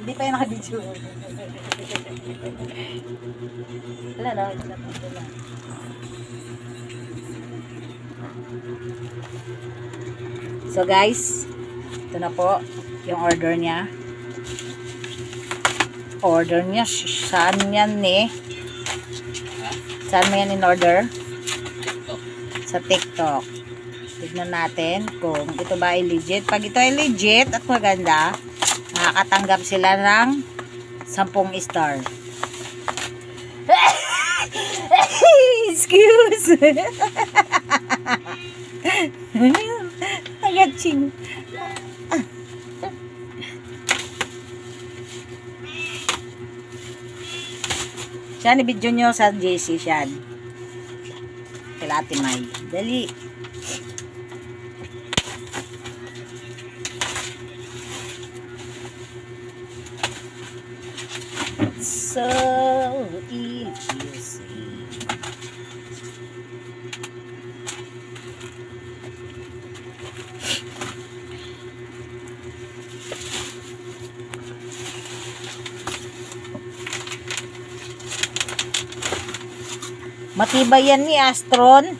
Hindi pa yung naka-video. Wala na. So guys, ito na po yung order niya. Order niya. Saan yan eh? Saan mo yan in order? TikTok. Sa TikTok. Tignan natin kung ito ba ay legit. Pag ito ay legit at maganda, makakatanggap sila ng 10 star. Excuse. Agaching. Siyan, i-video nyo sa JC siyan. Kila Ate May. Dali. So easy. Matibay yan ni Astron.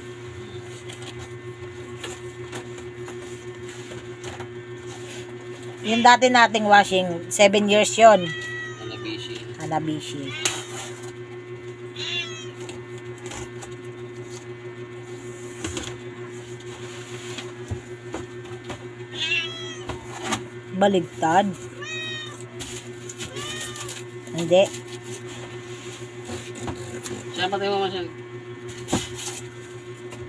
Yung dati nating washing, 7 years yon. Hanabishi. Hanabishi. Baligtad. Hindi. Siya patay mo siya.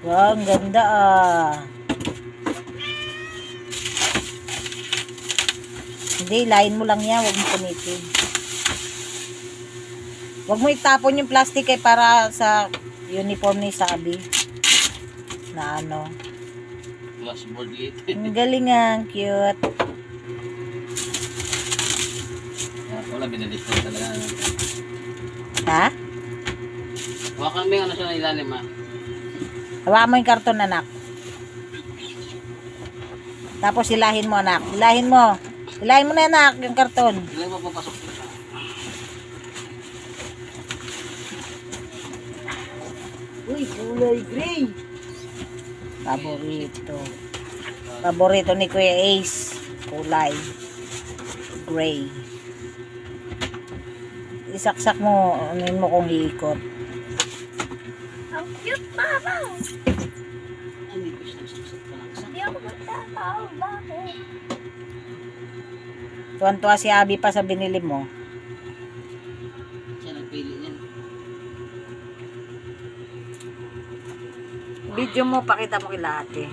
Wow, ang ganda ah. Hindi, lain mo lang yan. Huwag mo punitin. Huwag mo itapon yung plastic eh para sa uniform ni Sabi. Na ano. Washboard lit. Ang galing nga. Ang cute. Wala, binalit ko talaga. Ha? Hawakan mo yung ano siya na ilalim ha. Hawakan mo yung karton anak. Tapos hilahin mo anak. Hilahin mo. Hilahin mo na anak yung karton. Ilan mo papasok siya. Uy, kulay gray. Paborito. Paborito ni Kuya Ace. Kulay gray. Isaksak mo, anuin mo kung iikot. Ang cute, mama! Ay, may fish na saksak pa lang. Hindi ako magtataw. Bakit? Tuwan-tuwa si Abby pa sa binili mo. Siya nagpili niyan. Video mo, pakita mo kila ate.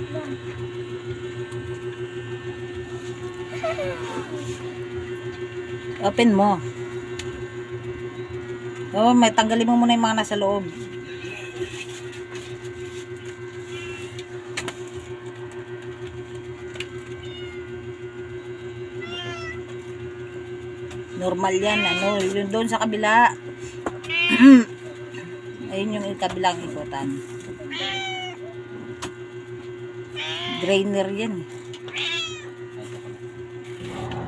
Open mo. Oh, may tanggalin mo muna yung mga nasa loob. Normal yan, ano, yun doon sa kabila. Ayun yung kabilang ikutan. Drainer yan.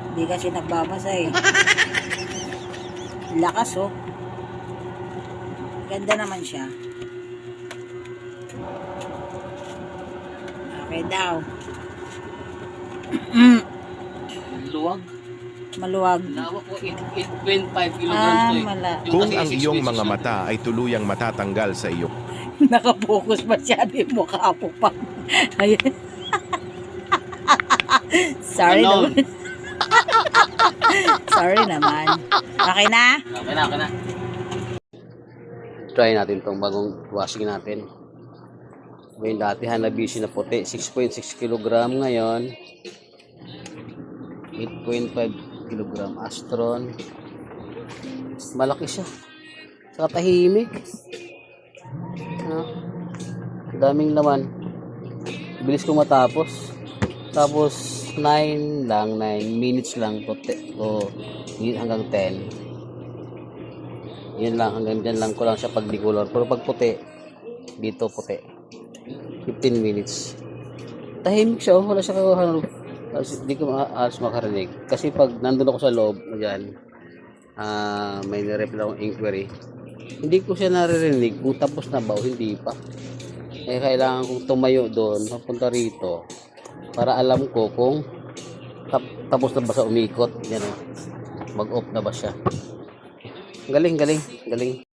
Hindi kasi nagbabasa eh. Lakas oh. Ganda naman siya. Okay daw. Luwag. Maluwag. Lawak ko 8.5 kilograms to eh. Mala. Kung ang iyong mga mata ay tuluyang matatanggal sa iyo. Nakapokus masyado yung mukha po pa. Ayun. Sorry Ganon. naman. Sorry naman. Okay na? Okay na, okay na. Try natin tong bagong washing natin. Yung dati Hanabishi na puti, 6.6 kg ngayon. 8.5 kg Astron. Malaki siya. Saka tahimik. Daming laman. Bilis ko matapos. Tapos 9 minutes lang o hanggang 10. Yan lang, hanggang dyan lang ko lang siya pag di-color. Pero pag puti, dito puti. 15 minutes. Tahimik siya, wala siya kawahan. Hindi ko alas makarinig. Kasi pag nandun ako sa loob, dyan, may nireply akong inquiry. Hindi ko siya naririnig kung tapos na ba o hindi pa. Eh, kailangan kong tumayo doon, papunta rito, para alam ko kung tapos na ba sa umikot. Yan, mag-off na ba siya. Galing.